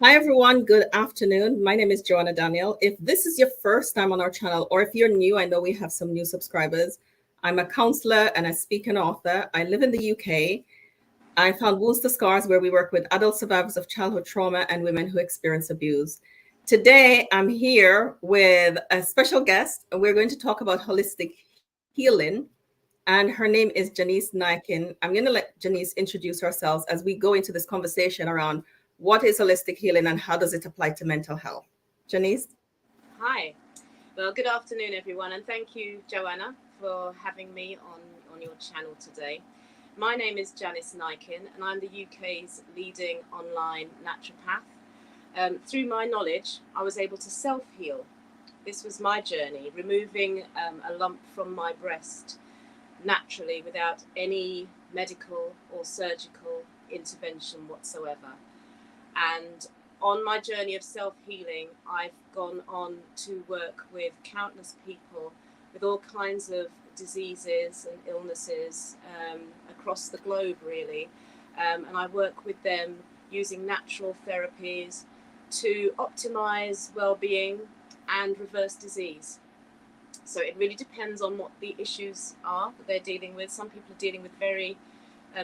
Hi, everyone. Good afternoon. My name is Joanna Daniel. If this is your first time on our channel, or if you're new, I know we have some new subscribers. I'm a counselor and a speaker and author. I live in the UK. I found Wounds to Scars, where we work with adult survivors of childhood trauma and women who experience abuse. Today, I'm here with a special guest. We're going to talk about holistic healing, and her name is Janice Naiken. I'm going to let Janice introduce herself as we go into this conversation around what is holistic healing and how does it apply to mental health. Janice? Hi. Well, good afternoon, everyone, and thank you, Joanna, for having me on your channel today. My name is Janice Naiken, and I'm the UK's leading online naturopath. Through my knowledge, I was able to self-heal. This was my journey, removing a lump from my breast naturally without any medical or surgical intervention whatsoever. And on my journey of self-healing, I've gone on to work with countless people with all kinds of diseases and illnesses across the globe, really. And I work with them using natural therapies to optimize well-being and reverse disease. So it really depends on what the issues are that they're dealing with. Some people are dealing with very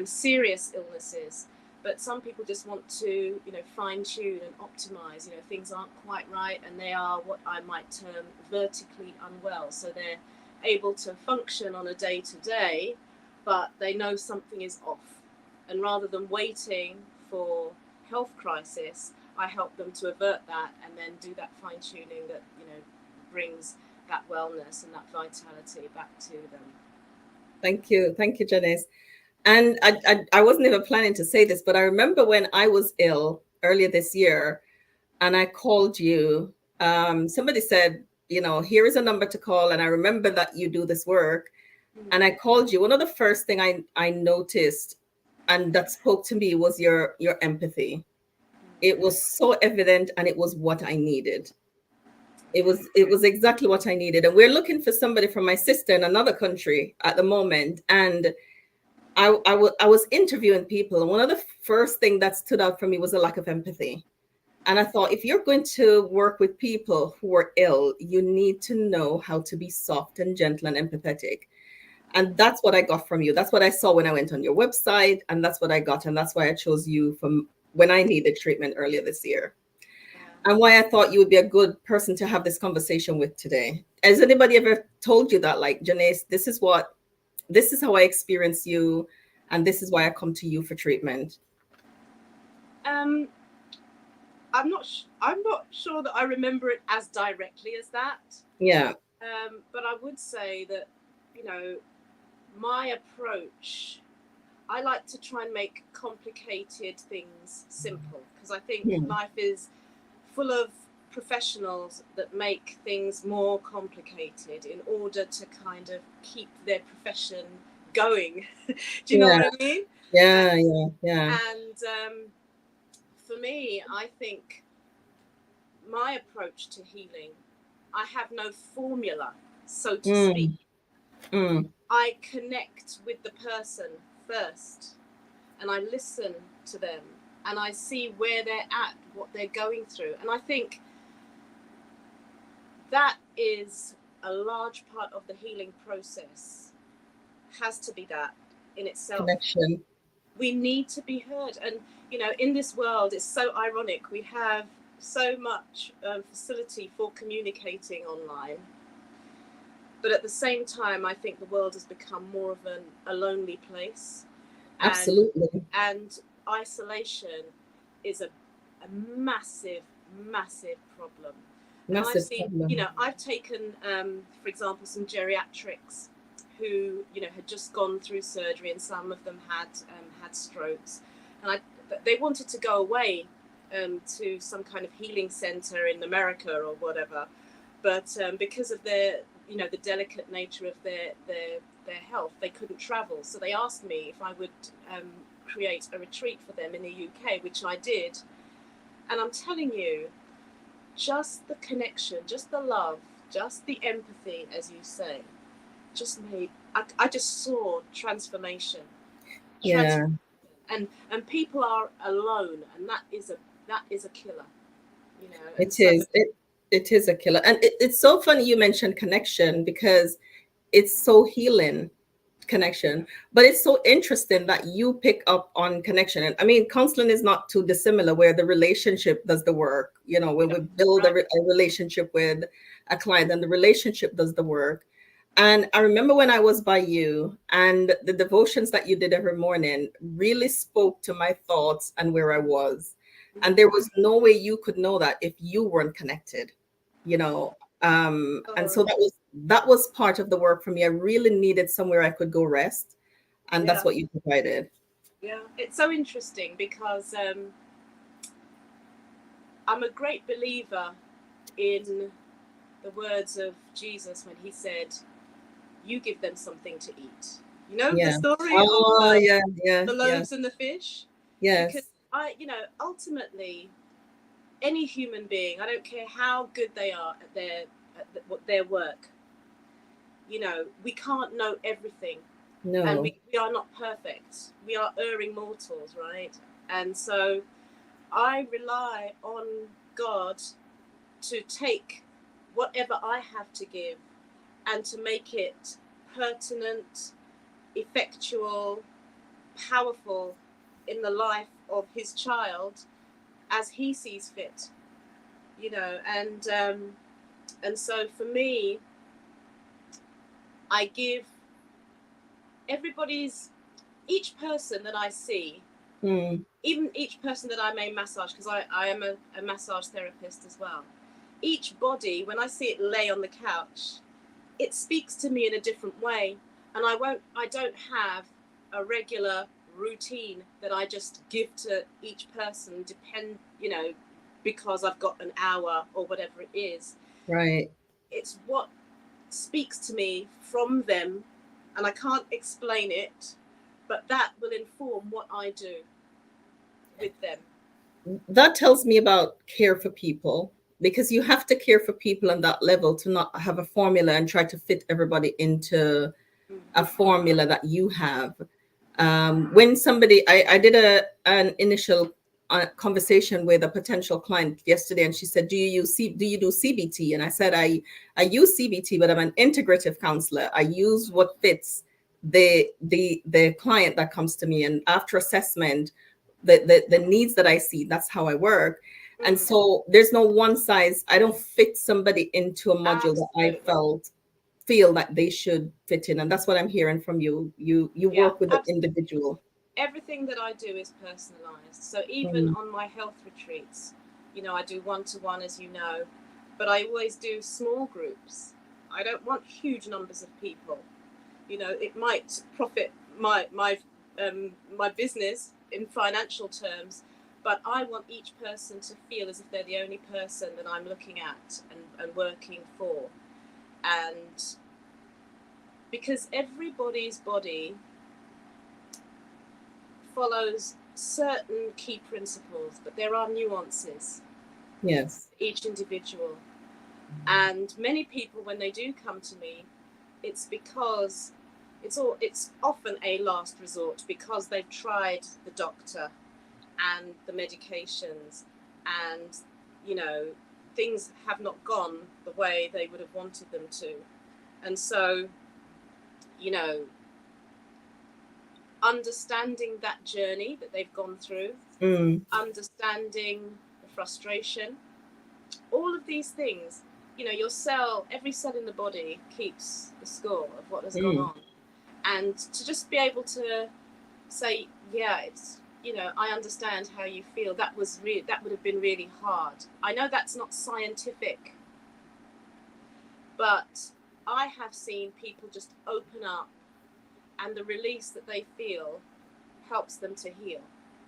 serious illnesses, but some people just want to, fine tune and optimize. Things aren't quite right, and they are what I might term vertically unwell. So they're able to function on a day to day, but they know something is off. And rather than waiting for health crisis, I help them to avert that and then do that fine tuning that, brings that wellness and that vitality back to them. Thank you. Thank you, Janice. And I wasn't even planning to say this, but I remember when I was ill earlier this year and I called you, somebody said, here is a number to call. And I remember that you do this work. And I called you. One of the first thing I noticed and that spoke to me was your empathy. It was so evident and it was what I needed. It was exactly what I needed. And we're looking for somebody from my sister in another country at the moment. And I was interviewing people, and one of the first thing that stood out for me was a lack of empathy. And I thought, if you're going to work with people who are ill, you need to know how to be soft and gentle and empathetic. And that's what I got from you. That's what I saw when I went on your website, and that's what I got, and that's why I chose you from when I needed treatment earlier this year. And why I thought you would be a good person to have this conversation with today. Has anybody ever told you that, like, Janice, this is how I experience you, and this is why I come to you for treatment? Um, I'm not sure that I remember it as directly as that. Yeah. But I would say that, you know, my approach, I like to try and make complicated things simple, because I think Hmm. life is full of professionals that make things more complicated in order to kind of keep their profession going. Do you know Yeah. what I mean? Yeah. Yeah. Yeah. And for me, I think my approach to healing, I have no formula, so to speak. Mm. Mm. I connect with the person first and I listen to them and I see where they're at, what they're going through. And I think that is a large part of the healing process, has to be that in itself. Connection. We need to be heard. And, in this world, it's so ironic. We have so much facility for communicating online. But at the same time, I think the world has become more of a lonely place. And, Absolutely. and isolation is a massive, massive problem. And I've Massive seen, problem. I've taken, for example, some geriatrics who, had just gone through surgery, and some of them had strokes, and they wanted to go away to some kind of healing center in America or whatever, but because of the delicate nature of their health, they couldn't travel. So they asked me if I would create a retreat for them in the UK, which I did. And I'm telling you, just the connection, just the love, just the empathy, as you say, just made, I just saw transformation. Trans- Yeah. and people are alone, and that is a that is a killer, you know. And It so is. It is a killer. And it's so funny you mentioned connection because it's so healing, connection. But it's so interesting that you pick up on connection. And I mean, counseling is not too dissimilar, where the relationship does the work. You know, when yeah, we build right. a relationship with a client, and the relationship does the work. And I remember when I was by you, and the devotions that you did every morning really spoke to my thoughts and where I was. And there Mhm. was no way you could know that if you weren't connected, you know. And so Oh, that was part of the work for me. I really needed somewhere I could go rest, and that's yeah, what you provided. yeah. It's so interesting because I'm a great believer in the words of Jesus when he said, "You give them something to eat." You know the Yeah. story of Oh, yeah, yeah, the yeah. loaves and the fish, because Yes. ultimately, any human being, I don't care how good they are at their work, we can't know everything, and No. we are not perfect. We are erring mortals, right? And so I rely on God to take whatever I have to give and to make it pertinent, effectual, powerful in the life of his child as he sees fit, and so for me, I give everybody's each person that I see, Mm, even each person that I may massage, because I am a massage therapist as well. Each body, when I see it lay on the couch, it speaks to me in a different way, and I don't have a regular routine that I just give to each person, because I've got an hour or whatever it is. right. It's what speaks to me from them, and I can't explain it, but that will inform what I do with them. That tells me about care for people, because you have to care for people on that level to not have a formula and try to fit everybody into Mm. a formula that you have. When somebody, I did an initial conversation with a potential client yesterday, and she said, do you do CBT? And I said, I use CBT, but I'm an integrative counselor. I use what fits the client that comes to me, and after assessment, the needs that I see, that's how I work. And Mm. so there's no one size. I don't fit somebody into a module that I Absolutely. feel that they should fit in. And that's what I'm hearing from you. You Yeah, work with an absolutely. individual. Everything that I do is personalized. So even Mm, on my health retreats, I do one to one, as you know, but I always do small groups. I don't want huge numbers of people. It might profit my business in financial terms, but I want each person to feel as if they're the only person that I'm looking at and working for. And because everybody's body follows certain key principles, but there are nuances yes. for each individual. And many people, when they do come to me, it's because it's often a last resort, because they've tried the doctor and the medications, and things have not gone the way they would have wanted them to. And so, you know understanding that journey that they've gone through, Mm, understanding the frustration, all of these things, every cell in the body keeps the score of what has gone mm, on. And to just be able to say, yeah, I understand how you feel. That would have been really hard. I know that's not scientific, but I have seen people just open up, and the release that they feel helps them to heal.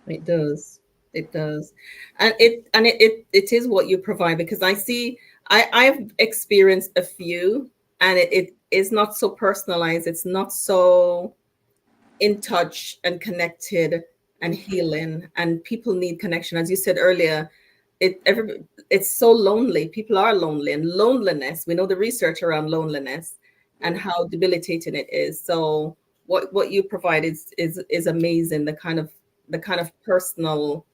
it does. It does. And it is what you provide, because I see I've experienced a few, and it is not so personalized. It's not so in touch and connected and Mm. healing, and people need connection, as you said earlier. It's so lonely. People are lonely, and loneliness, we know the research around loneliness and Mm. how debilitating it is. So what you provide is amazing, the kind of personal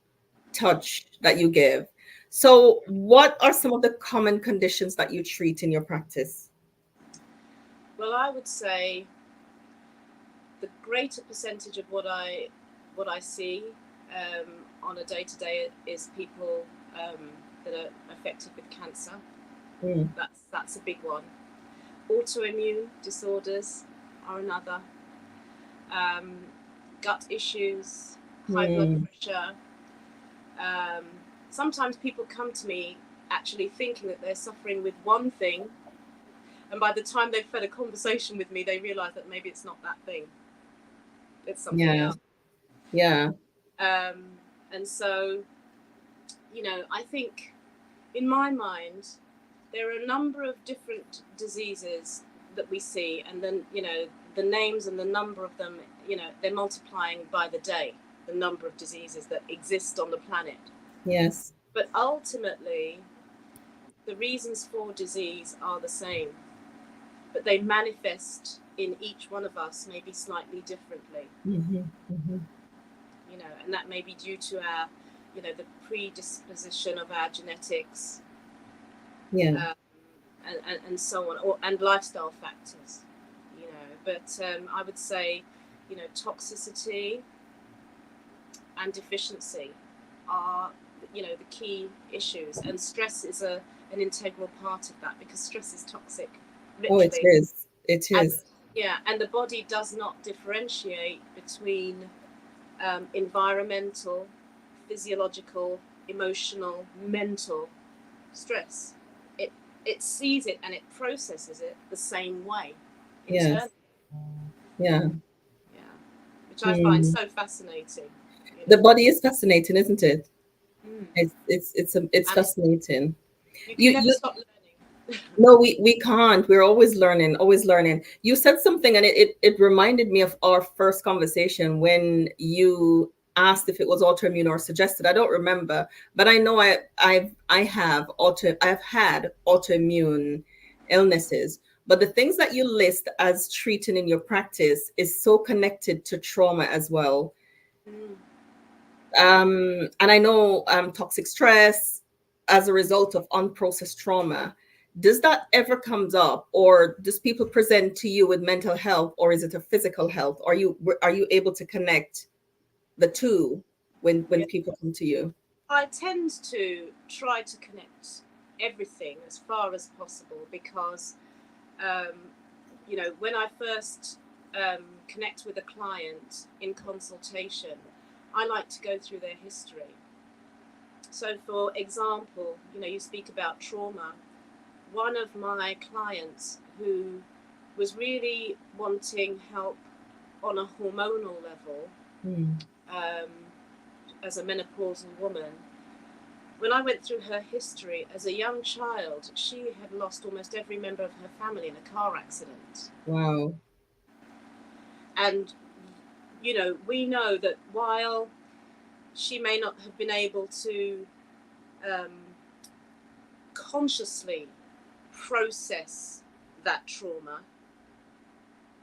touch that you give. So what are some of the common conditions that you treat in your practice? Well, I would say the greater percentage of what I see on a day-to-day is people that are affected with cancer. Mm. That's a big one. Autoimmune disorders are another. Gut issues, high blood pressure. Sometimes people come to me actually thinking that they're suffering with one thing, and by the time they've had a conversation with me, they realize that maybe it's not that thing, it's something Yeah. else. Yeah. And so, I think in my mind, there are a number of different diseases that we see, and then, the names and the number of them, they're multiplying by the day, the number of diseases that exist on the planet. Yes. But ultimately, the reasons for disease are the same, but they manifest in each one of us maybe slightly differently. Mm-hmm. Mm-hmm. And that may be due to our, the predisposition of our genetics, Yeah. and so on, and lifestyle factors, But I would say, toxicity and deficiency are, the key issues, and stress is an integral part of that, because stress is toxic, Oh, it literally. is. It And is. and the body does not differentiate between environmental, physiological, emotional, mental stress. It sees it and it processes it the same way Yes. internally. Yeah. Yeah, which I find Mm. so fascinating. The body is fascinating, isn't it? Mm. It's And fascinating. you can You never you stop learning. No, we can't. We're always learning, always learning. You said something, and it reminded me of our first conversation when you asked if it was autoimmune or suggested. I don't remember, but I know I've had autoimmune illnesses. But the things that you list as treating in your practice is so connected to trauma as well. Mm. And I know toxic stress as a result of unprocessed trauma. Does that ever comes up, or does people present to you with mental health, or is it a physical health? Are you able to connect the two when Yeah. people come to you? I tend to try to connect everything as far as possible, because when I first connect with a client in consultation, I like to go through their history. So, for example, you speak about trauma. One of my clients who was really wanting help on a hormonal level, Mm. um, as a menopausal woman, when I went through her history as a young child, she had lost almost every member of her family in a car accident. Wow. And, we know that while she may not have been able to consciously process that trauma,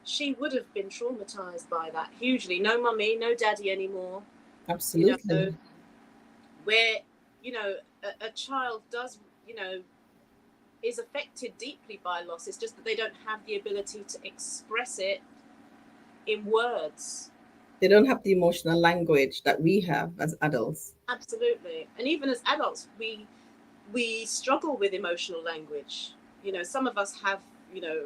she would have been traumatized by that hugely. No mummy, no daddy anymore. Absolutely. Where, a child does, is affected deeply by loss. It's just that they don't have the ability to express it in words. They don't have the emotional language that we have as adults. Absolutely. And even as adults, we struggle with emotional language. Some of us have, you know,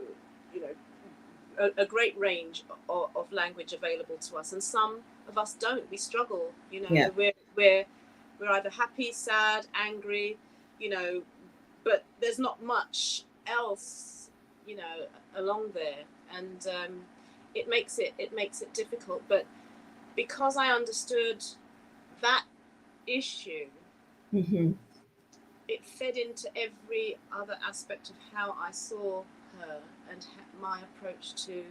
a great range of language available to us, and some of us don't. We struggle. Yeah. We're either happy, sad, angry, but there's not much else, along there, and it makes it difficult. But because I understood that issue, Mm-hmm. it fed into every other aspect of how I saw her and my approach to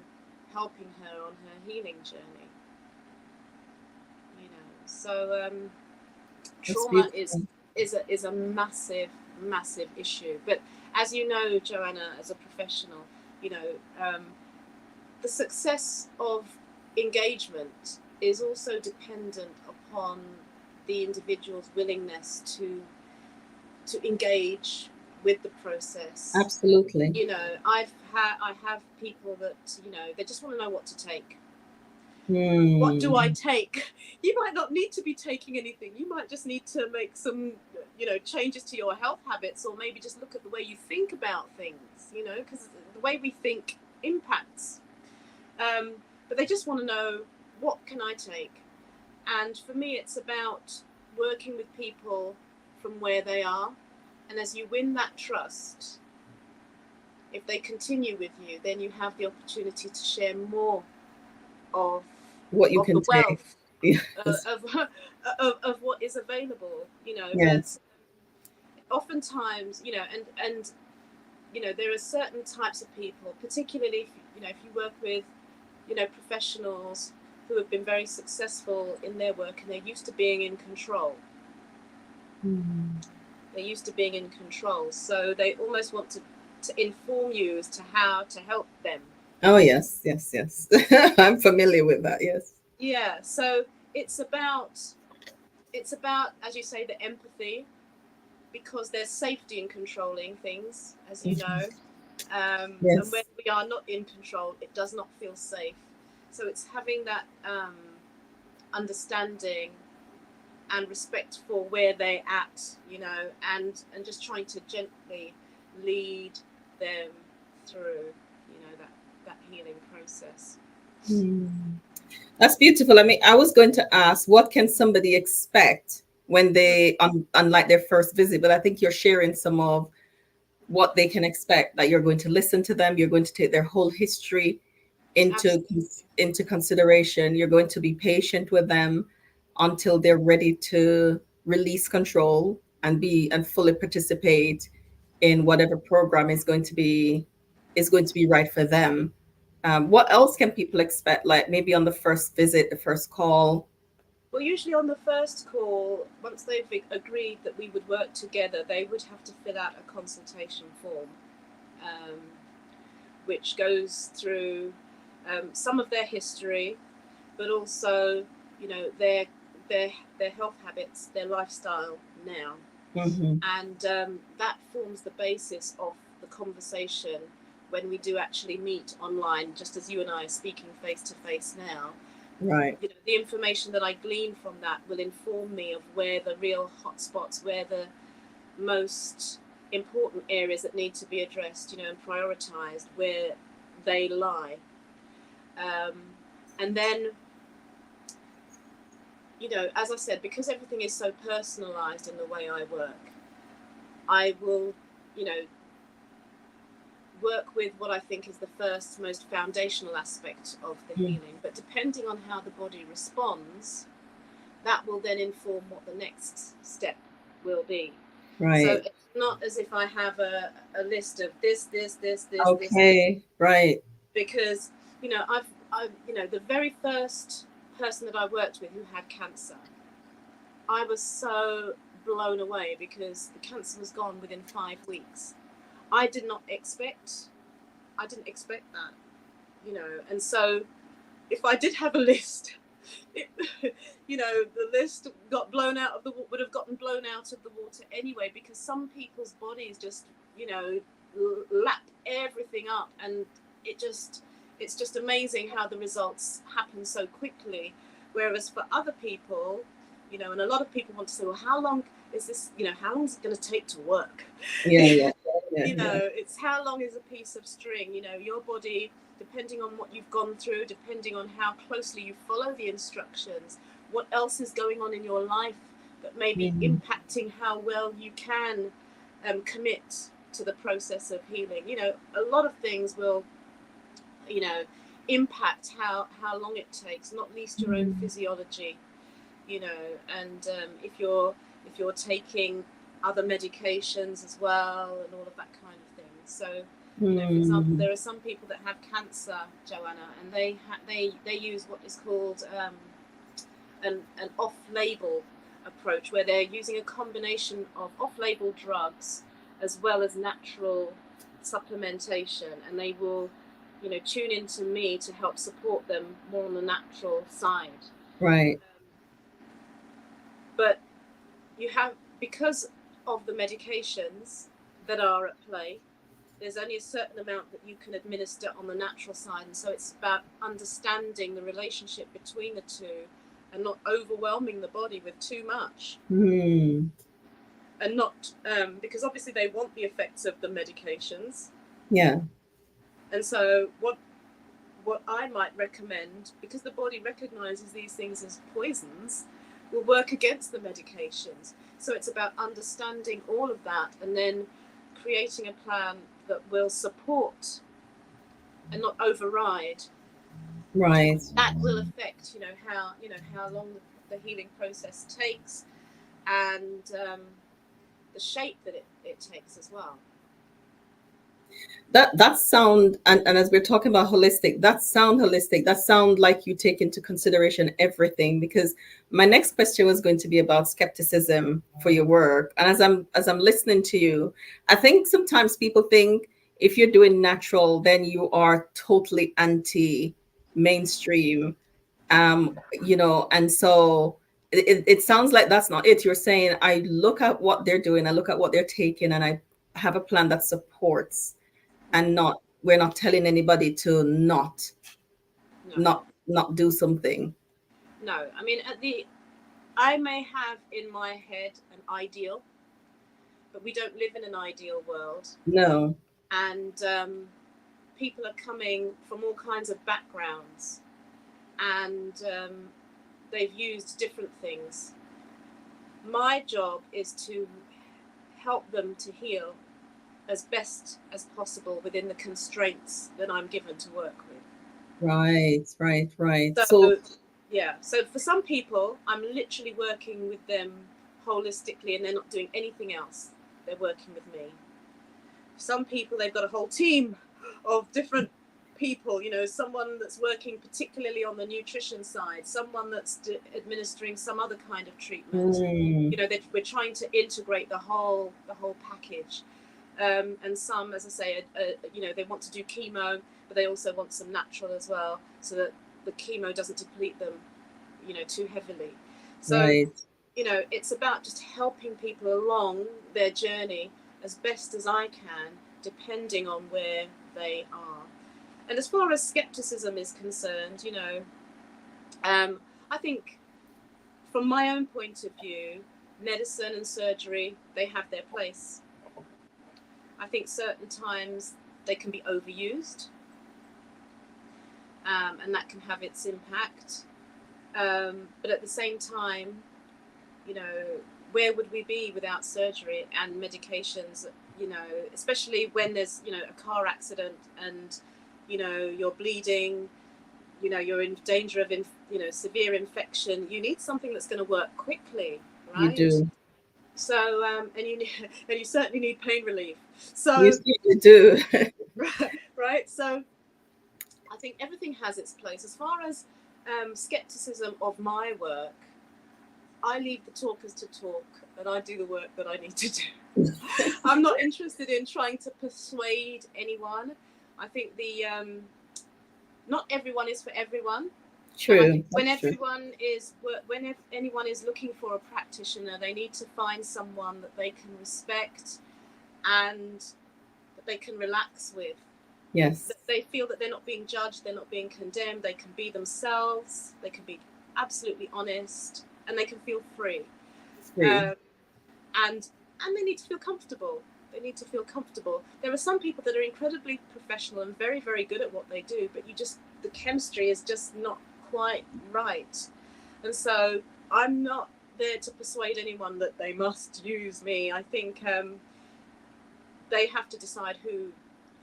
helping her on her healing journey. So That's trauma is beautiful. is a massive issue. But as you know, Joanna, as a professional, you know the success of engagement is also dependent upon the individual's willingness to engage with the process. Absolutely. You know, I have people that, you know, they just want to know what to take. What do I take? You might not need to be taking anything. You might just need to make some, you know, changes to your health habits, or maybe just look at the way you think about things, you know, because the way we think impacts. But they just want to know, what can I take? And for me, it's about working with people from where they are. And as you win that trust, if they continue with you, then you have the opportunity to share more of what you can the take. wealth Yes. of what is available, you know. Yes. But oftentimes, you know, and you know, there are certain types of people, particularly if, you know, if you work with, you know, professionals who have been very successful in their work and they're used to being in control. They're used to being in control, so they almost want to inform you as to how to help them. Oh, yes, yes, yes. I'm familiar with that, yes. Yeah, so it's about, as you say, the empathy, because there's safety in controlling things, as you know. And Yes. when we are not in control, it does not feel safe. So it's having that understanding and respect for where they're at, you know, and just trying to gently lead them through, you know, that healing process. That's beautiful. I mean, I was going to ask, what can somebody expect when they, unlike their first visit, but I think you're sharing some of what they can expect, that you're going to listen to them, you're going to take their whole history into consideration, you're going to be patient with them until they're ready to release control and fully participate in whatever program is going to be right for them. What else can people expect, like maybe on the first visit, the first call? Well, usually on the first call, once they've agreed that we would work together, they would have to fill out a consultation form, which goes through some of their history, but also, you know, their health habits, their lifestyle now. And that forms the basis of the conversation when we do actually meet online, just as you and I are speaking face to face now. Right. You know, the information that I glean from that will inform me of where the real hotspots, where the most important areas that need to be addressed, you know, and prioritized, where they lie. And then, you know, as I said, because everything is so personalized in the way I work, I will, you know, work with what I think is the first most foundational aspect of the healing. But depending on how the body responds, that will then inform what the next step will be. Right. So it's not as if I have a list of this. Okay. Right. Because, you know, I've you know, the very first person that I worked with who had cancer, I was so blown away because the cancer was gone within 5 weeks. I didn't expect that, you know. And so if I did have a list, you know, the list would have gotten blown out of the water anyway, because some people's bodies just, you know, lap everything up, and it's just amazing how the results happen so quickly. Whereas for other people, you know, and a lot of people want to say, well, how long is this, you know, how long is it going to take to work? Yeah. You know, it's how long is a piece of string. You know, your body, depending on what you've gone through, depending on how closely you follow the instructions, what else is going on in your life that may be impacting how well you can commit to the process of healing. You know, a lot of things will, you know, impact how long it takes, not least your own physiology, you know. And if you're taking other medications as well, and all of that kind of thing. So, you know, for example, there are some people that have cancer, Joanna, and they use what is called an off-label approach, where they're using a combination of off-label drugs as well as natural supplementation, and they will, you know, tune into me to help support them more on the natural side. Right. But you have, because of the medications that are at play, there's only a certain amount that you can administer on the natural side. And so it's about understanding the relationship between the two and not overwhelming the body with too much. Mm. And not, because obviously they want the effects of the medications. Yeah. And so what I might recommend, because the body recognizes these things as poisons, will work against the medications. So it's about understanding all of that and then creating a plan that will support and not override. Right. That will affect, how long the healing process takes, and the shape that it takes as well. That sound, and as we're talking about holistic, that sound holistic, that sound like you take into consideration everything, because my next question was going to be about skepticism for your work. And as I'm listening to you, I think sometimes people think if you're doing natural, then you are totally anti mainstream. And so it sounds like that's not it. You're saying I look at what they're doing, I look at what they're taking, and I have a plan that supports, and not, we're not telling anybody to not No, not do something. no. I mean, I may have in my head an ideal, but we don't live in an ideal world. No. And people are coming from all kinds of backgrounds, and they've used different things. My job is to help them to heal as best as possible within the constraints that I'm given to work with. Right. So So, yeah. So for some people, I'm literally working with them holistically, and they're not doing anything else. They're working with me. Some people, they've got a whole team of different people, someone that's working particularly on the nutrition side, someone that's administering some other kind of treatment. We're trying to integrate the whole package. And some, as I say, they want to do chemo, but they also want some natural as well, so that the chemo doesn't deplete them, too heavily. So, right. it's about just helping people along their journey as best as I can, depending on where they are. And as far as skepticism is concerned, I think from my own point of view, medicine and surgery, they have their place. I think certain times they can be overused, and that can have its impact. But at the same time, where would we be without surgery and medications? Especially when there's a car accident and you're bleeding, you're in danger of severe infection. You need something that's going to work quickly, right? You do. So and you certainly need pain relief. So You certainly do. right. So I think everything has its place. As far as skepticism of my work, I leave the talkers to talk, and I do the work that I need to do. I'm not interested in trying to persuade anyone. I think not everyone is for everyone. True. And I think when true. anyone is looking for a practitioner, they need to find someone that they can respect and that they can relax with. Yes. That they feel that they're not being judged, they're not being condemned, they can be themselves, they can be absolutely honest, and they can feel free. And they need to feel comfortable. There are some people that are incredibly professional and very, very good at what they do, but the chemistry is just not quite right. And so I'm not there to persuade anyone that they must use me. I think they have to decide who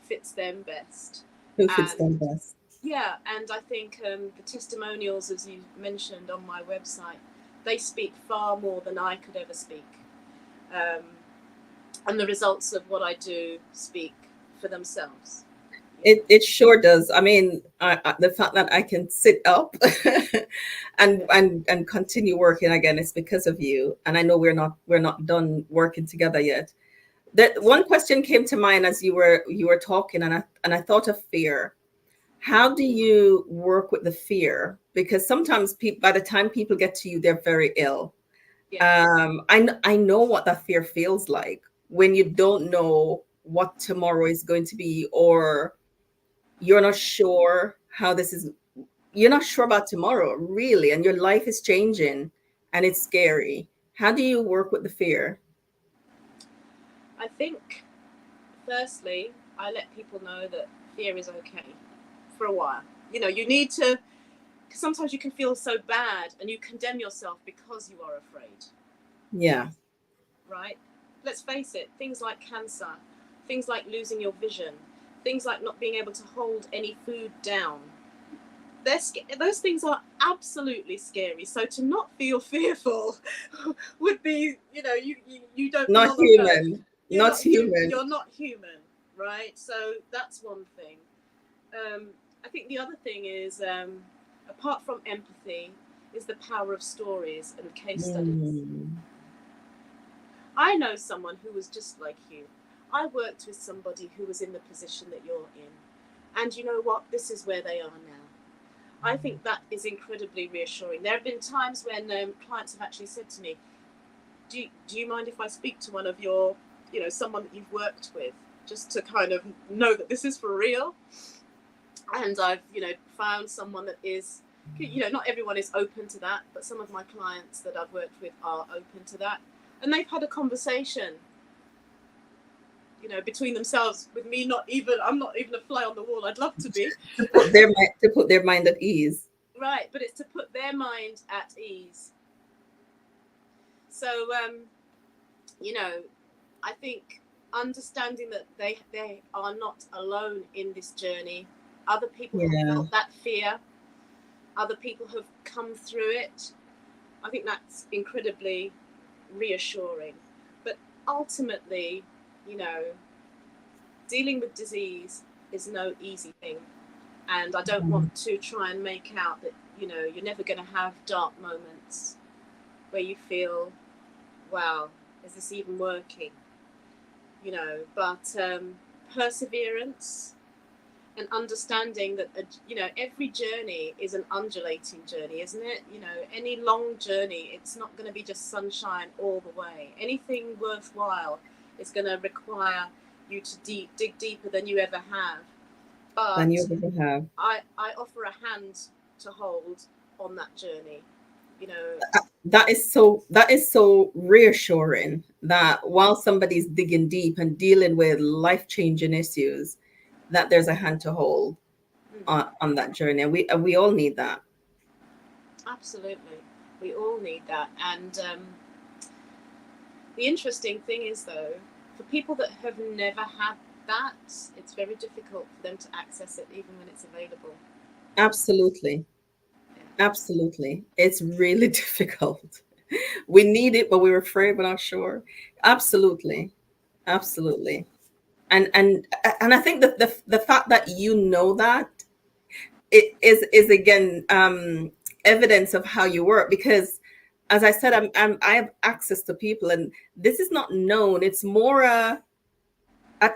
fits them best. Yeah, and I think the testimonials, as you mentioned on my website, they speak far more than I could ever speak. And the results of what I do speak for themselves. It sure does. I mean, the fact that I can sit up and continue working again is because of you. And I know we're not done working together yet. That one question came to mind as you were talking, and I thought of fear. How do you work with the fear? Because sometimes by the time people get to you, they're very ill. Yeah. I know what that fear feels like when you don't know what tomorrow is going to be, or you're not sure how this is, you're not sure about tomorrow really, and your life is changing and it's scary. How do you work with the fear? I think, firstly, I let people know that fear is okay for a while. You know, you need to, because sometimes you can feel so bad and you condemn yourself because you are afraid, Yeah. right? Let's face it, things like cancer, things like losing your vision, things like not being able to hold any food down, those things are absolutely scary. So to not feel fearful would be, you know, you don't Not belong on earth. human. You're Not not human. you're not human, right? So that's one thing. I think the other thing is, apart from empathy, is the power of stories and case studies. Mm. I know someone who was just like you. I worked with somebody who was in the position that you're in. And you know what? This is where they are now. I think that is incredibly reassuring. There have been times when clients have actually said to me, do you mind if I speak to one of your, you know, someone that you've worked with, just to kind of know that this is for real? And I've, you know, found someone that is, you know, not everyone is open to that, but some of my clients that I've worked with are open to that. And they've had a conversation, you know, between themselves with me. I'm not even a fly on the wall. I'd love to be. To put their mind at ease. Right, but it's to put their mind at ease. So, you know, I think understanding that they are not alone in this journey. Other people have Yeah. felt that fear. Other people have come through it. I think that's incredibly reassuring. But ultimately, you know, dealing with disease is no easy thing. And I don't Mm. want to try and make out that, you know, you're never going to have dark moments where you feel, wow, is this even working? You know, but perseverance and understanding that, you know, every journey is an undulating journey, isn't it? You know, any long journey, it's not going to be just sunshine all the way. Anything worthwhile is going to require you to dig deeper than you ever have. Than you But ever have. I offer a hand to hold on that journey, you know. That is so reassuring that while somebody's digging deep and dealing with life-changing issues, that there's a hand to hold on that journey. And we all need that. Absolutely, we all need that. And the interesting thing is, though, for people that have never had that, it's very difficult for them to access it even when it's available. Absolutely. Yeah. Absolutely. It's really difficult. We need it, but we're afraid, we're not sure. Absolutely. Absolutely. And I think that the fact that you know that it is again evidence of how you work, because as I said, I have access to people, and this is not known. It's more a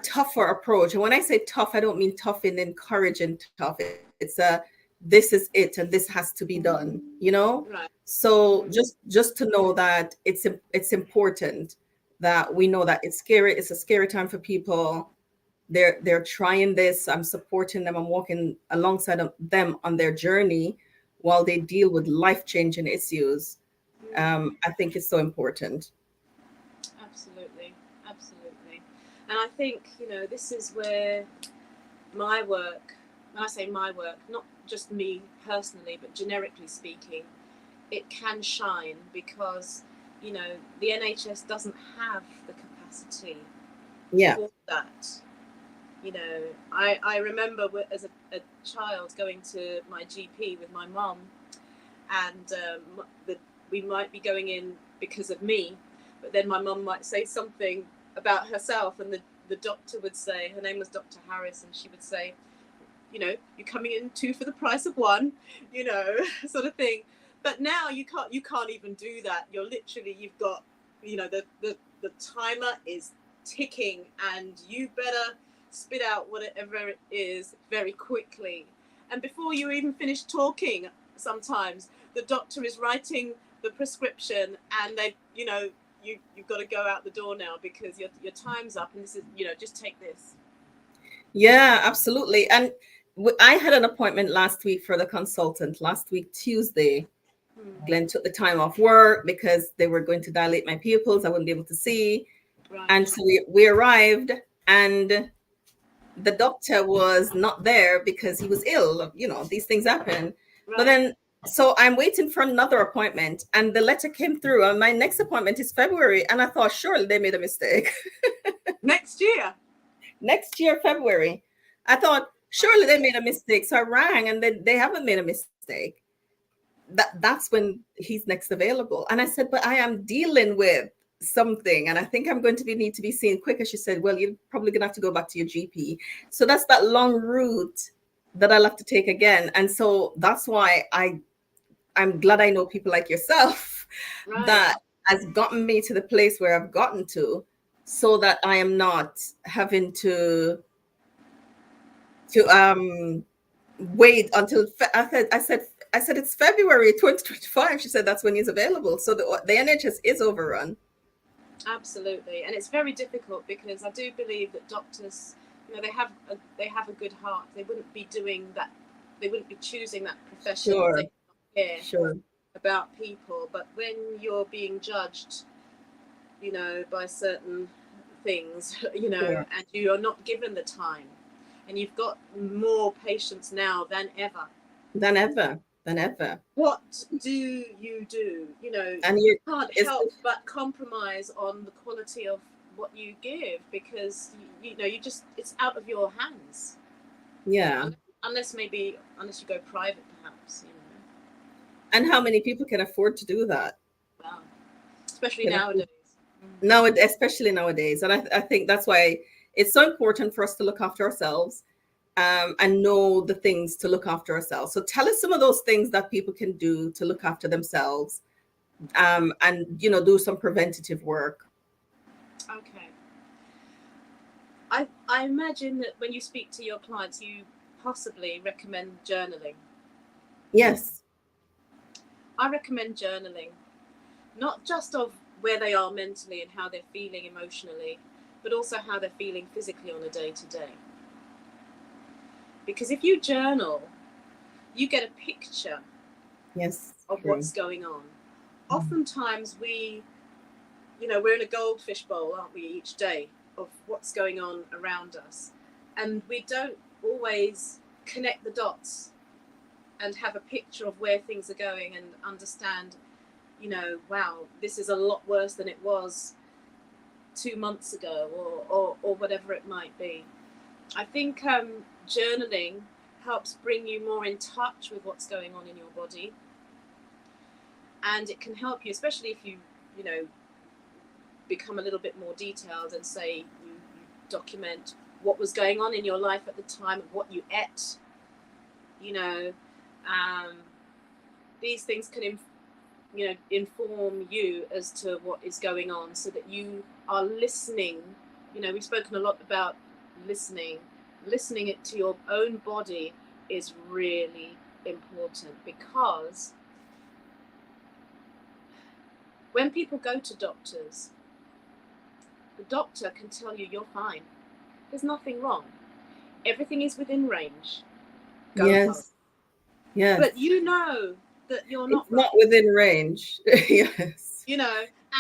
tougher approach. And when I say tough, I don't mean tough in encouraging tough. It's a this is it and this has to be done, you know? Right. So Mm-hmm. just to know that it's important that we know that it's scary. It's a scary time for people. They're trying this. I'm supporting them. I'm walking alongside of them on their journey while they deal with life-changing issues. I think it's so important. Absolutely, absolutely. And I think, you know, this is where my work, when I say my work, not just me personally, but generically speaking, it can shine because, you know, the NHS doesn't have the capacity Yeah. for that. You know, I remember as a child going to my GP with my mum, and we might be going in because of me, but then my mum might say something about herself, and the doctor would say, her name was Dr. Harris, and she would say, you know, you're coming in two for the price of one, you know, sort of thing. But now you can't even do that. You've got, you know, the timer is ticking, and you better spit out whatever it is very quickly. And before you even finish talking, sometimes the doctor is writing the prescription, and they, you've got to go out the door now because your time's up, and this is, just take this. Yeah, absolutely. And I had an appointment last week for the consultant last week, Tuesday. Glenn took the time off work because they were going to dilate my pupils. I wouldn't be able to see. Right. And so we arrived, and the doctor was not there because he was ill. These things happen. Right. But then, so I'm waiting for another appointment, and the letter came through, and my next appointment is February. And I thought, surely they made a mistake. Next year, February. I thought, surely they made a mistake. So I rang, and they haven't made a mistake. That's when he's next available. And I said, but I am dealing with something, and I think I'm going to need to be seen quicker. She said, well, you're probably gonna have to go back to your GP. So that's that long route that I'll have to take again. And so that's why I'm glad I know people like yourself right. that has gotten me to the place where I've gotten to, so that I am not having to wait until I said it's February 2025. She said that's when he's available. So the NHS is overrun. Absolutely, and it's very difficult because I do believe that doctors, they have a good heart. They wouldn't be doing that. They wouldn't be choosing that profession if they didn't care about people. But when you're being judged, by certain things, and you are not given the time, and you've got more patients now than ever. What do you do? And you can't help but compromise on the quality of what you give, because it's out of your hands. Yeah. Unless you go private, perhaps. And how many people can afford to do that? Wow. Especially nowadays. Especially nowadays. And I think that's why it's so important for us to look after ourselves. And know the things to look after ourselves. So tell us some of those things that people can do to look after themselves, and do some preventative work. Okay. I imagine that when you speak to your clients, you possibly recommend journaling. Yes. I recommend journaling, not just of where they are mentally and how they're feeling emotionally, but also how they're feeling physically on a day-to-day. Because if you journal, you get a picture of what's going on. Oftentimes we're in a goldfish bowl, aren't we, each day, of what's going on around us. And we don't always connect the dots and have a picture of where things are going and understand, wow, this is a lot worse than it was 2 months ago, or whatever it might be. I think journaling helps bring you more in touch with what's going on in your body, and it can help you, especially if you become a little bit more detailed and say you document what was going on in your life at the time, what you ate. These things can inform you as to what is going on, so that you are listening. We've spoken a lot about listening it to your own body is really important, because when people go to doctors, the doctor can tell you you're fine. There's nothing wrong. Everything is within range. Go home. Yes. But that you're not right. Not within range. Yes.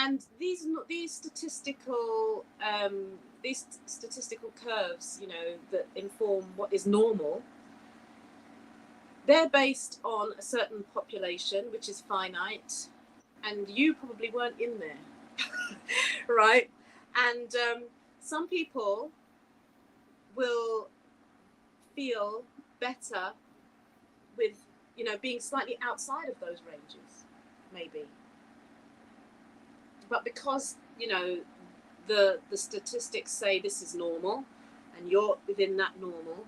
And these statistical curves, that inform what is normal, they're based on a certain population, which is finite, and you probably weren't in there, right? And some people will feel better with, being slightly outside of those ranges, maybe. But because, the statistics say this is normal, and you're within that normal,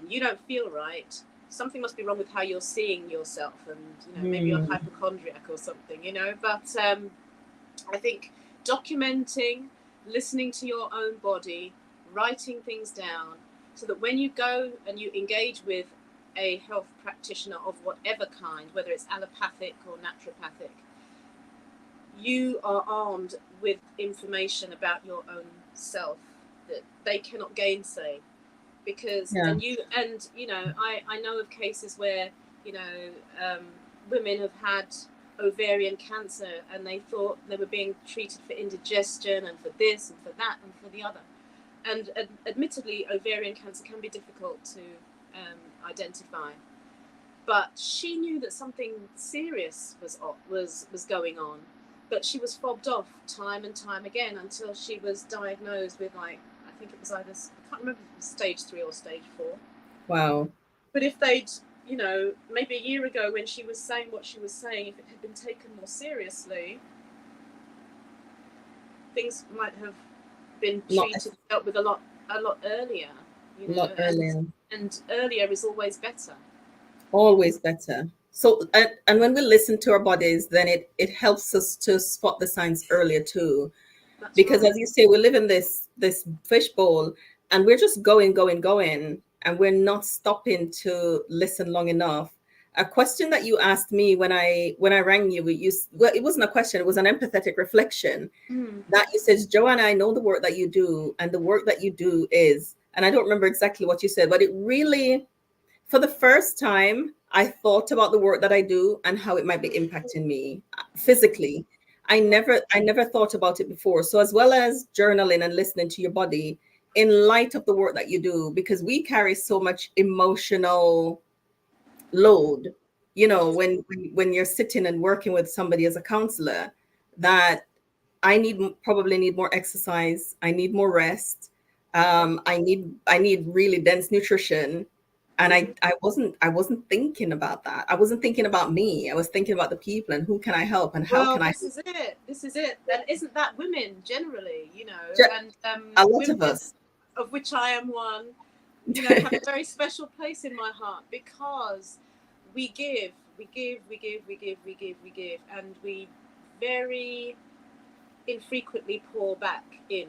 and you don't feel right, something must be wrong with how you're seeing yourself, and, maybe you're hypochondriac or something, But I think documenting, listening to your own body, writing things down, so that when you go and you engage with a health practitioner of whatever kind, whether it's allopathic or naturopathic, you are armed with information about your own self that they cannot gainsay. Because Yeah. and you know, I know of cases where, you know, women have had ovarian cancer and they thought they were being treated for indigestion and for this and for that and for the other. And admittedly, ovarian cancer can be difficult to identify, but she knew that something serious was going on, but she was fobbed off time and time again until she was diagnosed with, like, I think it was either, I can't remember if it was stage 3 or stage 4. Wow. But if they'd, you know, maybe a year ago when she was saying what she was saying, if it had been taken more seriously, things might have been treated, dealt with a lot earlier, you know. Lot earlier. And earlier is always better. Always better. So, and when we listen to our bodies, then it helps us to spot the signs earlier too. That's Because right. as you say, we live in this fishbowl, and we're just going, and we're not stopping to listen long enough. A question that you asked me when I rang you, well, it wasn't a question, it was an empathetic reflection. That you said, Joanna, I know the work that you do, and the work that you do is, and I don't remember exactly what you said, but it really, for the first time, I thought about the work that I do and how it might be impacting me physically. I never thought about it before. So as well as journaling and listening to your body, in light of the work that you do, because we carry so much emotional load, you know, when you're sitting and working with somebody as a counselor, that probably need more exercise. I need more rest. I need really dense nutrition. And I wasn't thinking about that. I wasn't thinking about me. I was thinking about the people and who can I help and how Well, can I this is it. This is it. And isn't that women generally, you know, help? and A lot women, of us. of which I am one, you know, have a very special place in my heart because we give, and we very infrequently pour back in.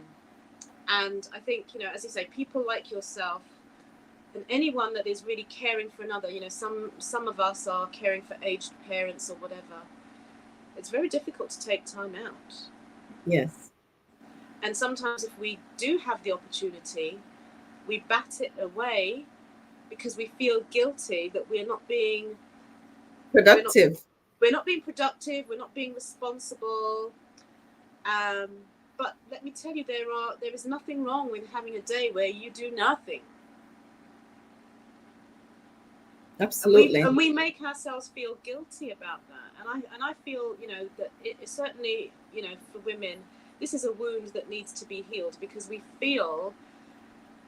And I think, you know, as you say, people like yourself and anyone that is really caring for another, you know, some of us are caring for aged parents or whatever. It's very difficult to take time out. Yes. And sometimes if we do have the opportunity, we bat it away because we feel guilty that we're not being Productive. we're not being productive, we're not being responsible. But let me tell you, there is nothing wrong with having a day where you do nothing. Absolutely. And we make ourselves feel guilty about that. And I feel, you know, that it is certainly, you know, for women, this is a wound that needs to be healed because we feel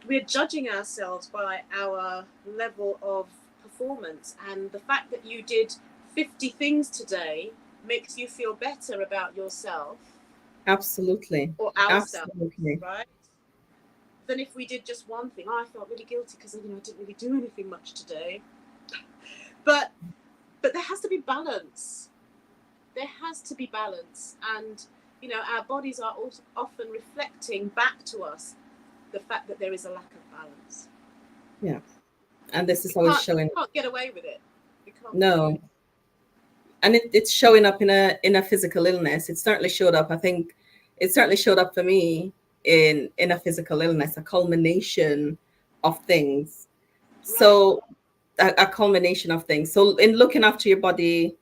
we're judging ourselves by our level of performance. And the fact that you did 50 things today makes you feel better about yourself. Absolutely. Or ourselves, Absolutely. right? Than if we did just one thing. I felt really guilty because, you know, I didn't really do anything much today. But there has to be balance. There has to be balance. And, you know, our bodies are also often reflecting back to us the fact that there is a lack of balance. Yeah. And this is always showing. We can't get away with it. No. And it's showing up in a physical illness. It certainly showed up. I think it certainly showed up for me in a physical illness, a culmination of things. So a culmination of things. So in looking after your body,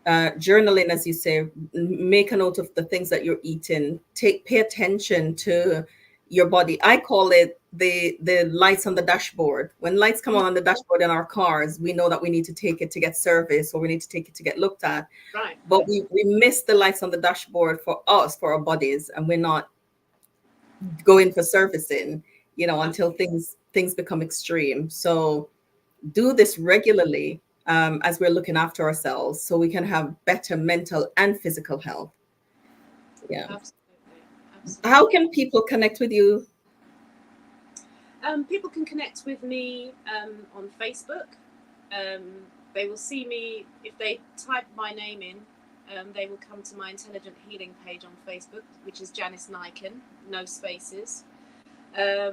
journaling, as you say, make a note of the things that you're eating. Pay attention to your body. I call it the lights on the dashboard. When lights come on the dashboard in our cars, we know that we need to take it to get service or we need to take it to get looked at. Right. But we miss the lights on the dashboard for us, for our bodies, and we're not going for servicing, you know, until things become extreme. So do this regularly, as we're looking after ourselves so we can have better mental and physical health. Yeah. Absolutely. How can people connect with you? People can connect with me on Facebook. They will see me if they type my name in. They will come to my Intelligent Healing page on Facebook, which is Janice Naiken, no spaces. I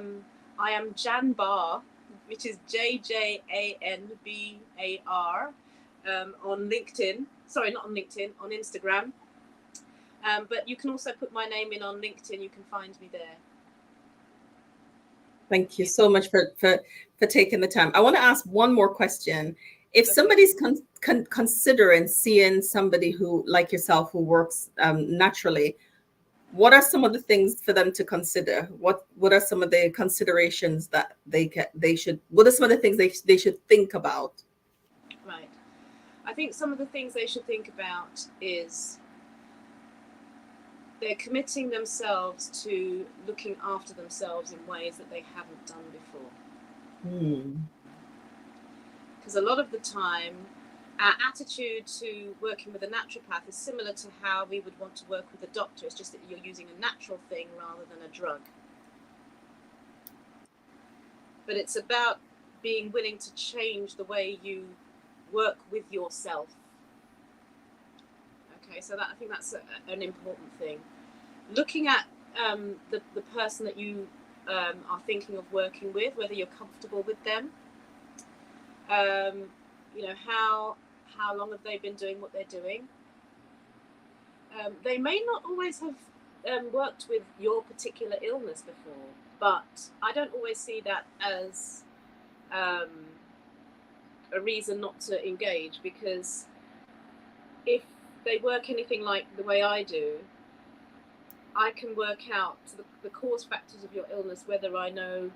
am Jan Bar, which is JJANBAR, on LinkedIn. Sorry, not on LinkedIn, on Instagram. But you can also put my name in on LinkedIn. You can find me there. Thank you so much for taking the time. I want to ask one more question. If somebody's considering seeing somebody who, like yourself, who works naturally, what are some of the things for them to consider? What are some of the considerations that they should? What are some of the things they should think about? Right. I think some of the things they should think about is they're committing themselves to looking after themselves in ways that they haven't done before. Because a lot of the time, our attitude to working with a naturopath is similar to how we would want to work with a doctor. It's just that you're using a natural thing rather than a drug. But it's about being willing to change the way you work with yourself. Okay, so I think that's an important thing. Looking at the person that you are thinking of working with, whether you're comfortable with them, how long have they been doing what they're doing? They may not always have worked with your particular illness before, but I don't always see that as a reason not to engage, because if they work anything like the way I do, I can work out the cause factors of your illness, whether I know,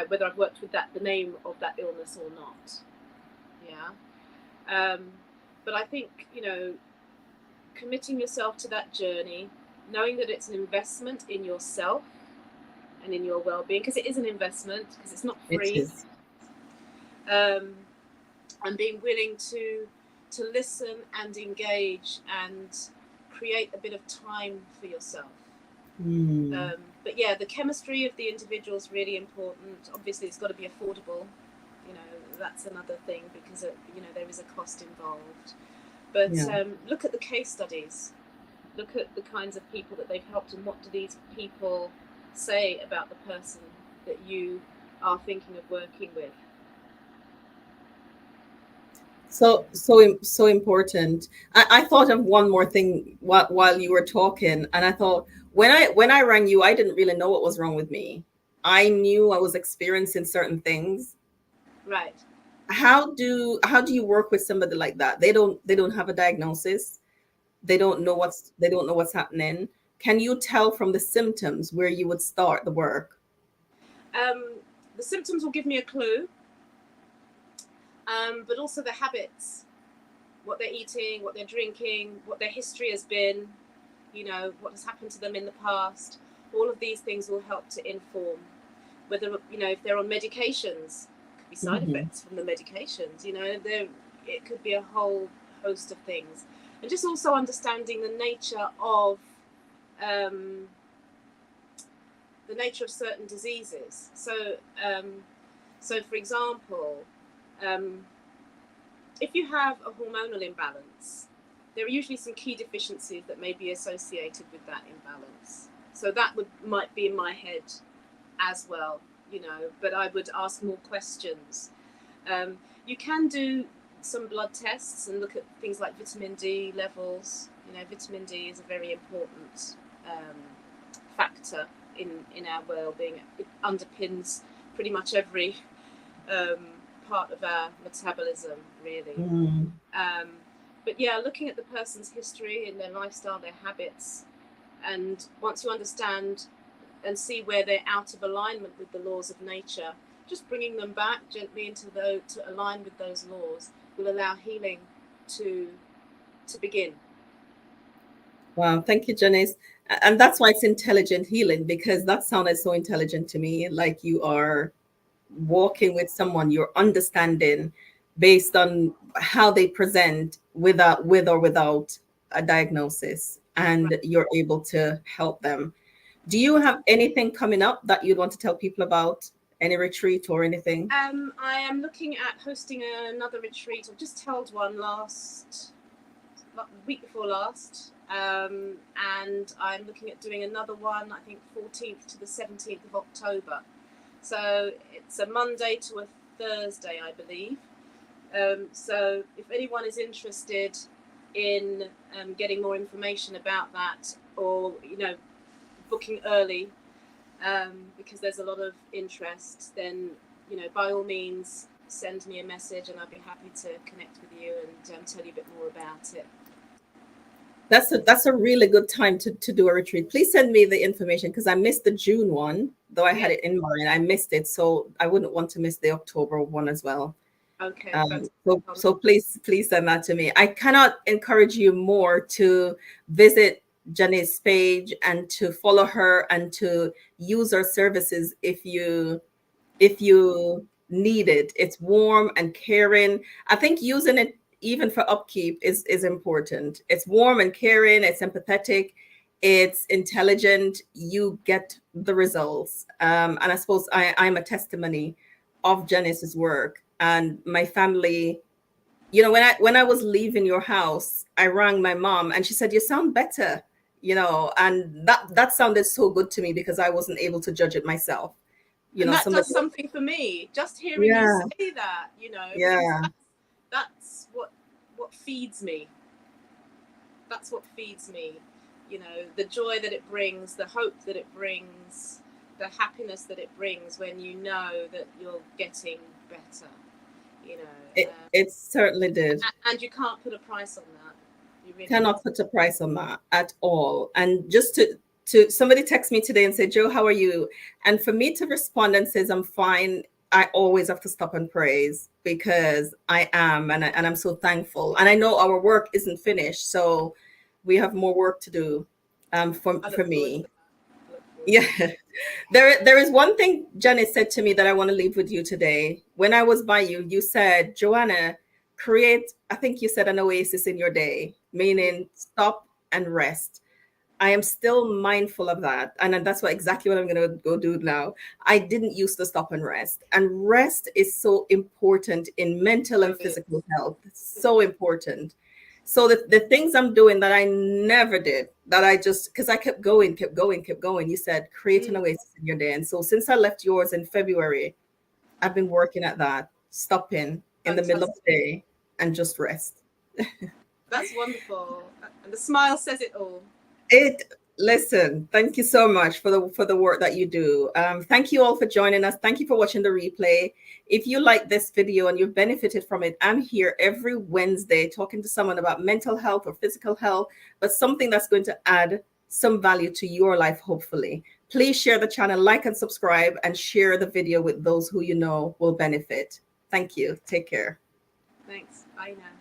whether I've worked with the name of that illness or not. Yeah. But I think, committing yourself to that journey, knowing that it's an investment in yourself and in your well-being, because it is an investment, because it's not free. It is. And being willing to listen and engage and create a bit of time for yourself. But yeah, the chemistry of the individual is really important. Obviously, it's got to be affordable. That's another thing, because there is a cost involved. But look at the case studies. Look at the kinds of people that they've helped, and what do these people say about the person that you are thinking of working with. So important. I thought of one more thing while you were talking, and I thought when I rang you, I didn't really know what was wrong with me. I knew I was experiencing certain things. Right. How do you work with somebody like that? They don't have a diagnosis. They don't know what's happening. Can you tell from the symptoms where you would start the work? The symptoms will give me a clue. But also the habits, what they're eating, what they're drinking, what their history has been, what has happened to them in the past. All of these things will help to inform whether, if they're on medications, it could be side effects from the medications, it could be a whole host of things. And just also understanding the nature of certain diseases. So for example, if you have a hormonal imbalance, there are usually some key deficiencies that may be associated with that imbalance. So that might be in my head as well, but I would ask more questions. You can do some blood tests and look at things like vitamin D levels. Vitamin D is a very important factor in our well-being. It underpins pretty much every part of our metabolism, really. But yeah, looking at the person's history and their lifestyle, their habits, and once you understand and see where they're out of alignment with the laws of nature, just bringing them back gently to align with those laws will allow healing to begin. Wow, thank you, Janice. And that's why it's intelligent healing, because that sounded so intelligent to me, like you are walking with someone, you're understanding based on how they present with or without a diagnosis, and you're able to help them. Do you have anything coming up that you'd want to tell people about? Any retreat or anything? I am looking at hosting another retreat. I've just held one week before last, and I'm looking at doing another one, I think 14th to the 17th of October. So it's a Monday to a Thursday, I believe. So if anyone is interested in getting more information about that, or booking early, because there's a lot of interest, then by all means send me a message and I'd be happy to connect with you and tell you a bit more about it. That's a really good time to do a retreat. Please send me the information, because I missed the June one, though I had it in mind. I missed it, so I wouldn't want to miss the October one as well. Okay. So please send that to me. I cannot encourage you more to visit Janice's page and to follow her and to use her services if you need it. It's warm and caring. I think using it even for upkeep is important. It's warm and caring, it's empathetic, it's intelligent. You get the results. And I suppose I'm a testimony of Janice's work. And my family, when I was leaving your house, I rang my mom and she said, "You sound better," and that sounded so good to me, because I wasn't able to judge it myself. And that does something for me, just hearing you say that, that's what feeds me. That's what feeds me, the joy that it brings, the hope that it brings, the happiness that it brings when you know that you're getting better, It certainly did. And you can't put a price on that. You really cannot put a price on that at all. And just to somebody text me today and say, "Joe, how are you?" And for me to respond and says I'm fine, I always have to stop and praise, because I am, and I'm so thankful. And I know our work isn't finished, so we have more work to do. For me, yeah. There is one thing Janice said to me that I want to leave with you today. When I was by you, you said, "Joanna, create," I think you said, "an oasis in your day," meaning stop and rest. I am still mindful of that. And that's exactly what I'm going to go do now. I didn't used to stop and rest. And rest is so important in mental and physical health. It's so important. So the things I'm doing that I never did, that I just, because I kept going. You said, create an oasis in your day. And so since I left yours in February, I've been working at that, stopping in the middle of the day and just rest. That's wonderful. And the smile says it all. Listen, thank you so much for the work that you do. Thank you all for joining us. Thank you for watching the replay. If you like this video and you've benefited from it, I'm here every Wednesday talking to someone about mental health or physical health, but something that's going to add some value to your life, hopefully. Please share the channel, like and subscribe, and share the video with those who you know will benefit. Thank you. Take care. Thanks. Bye now.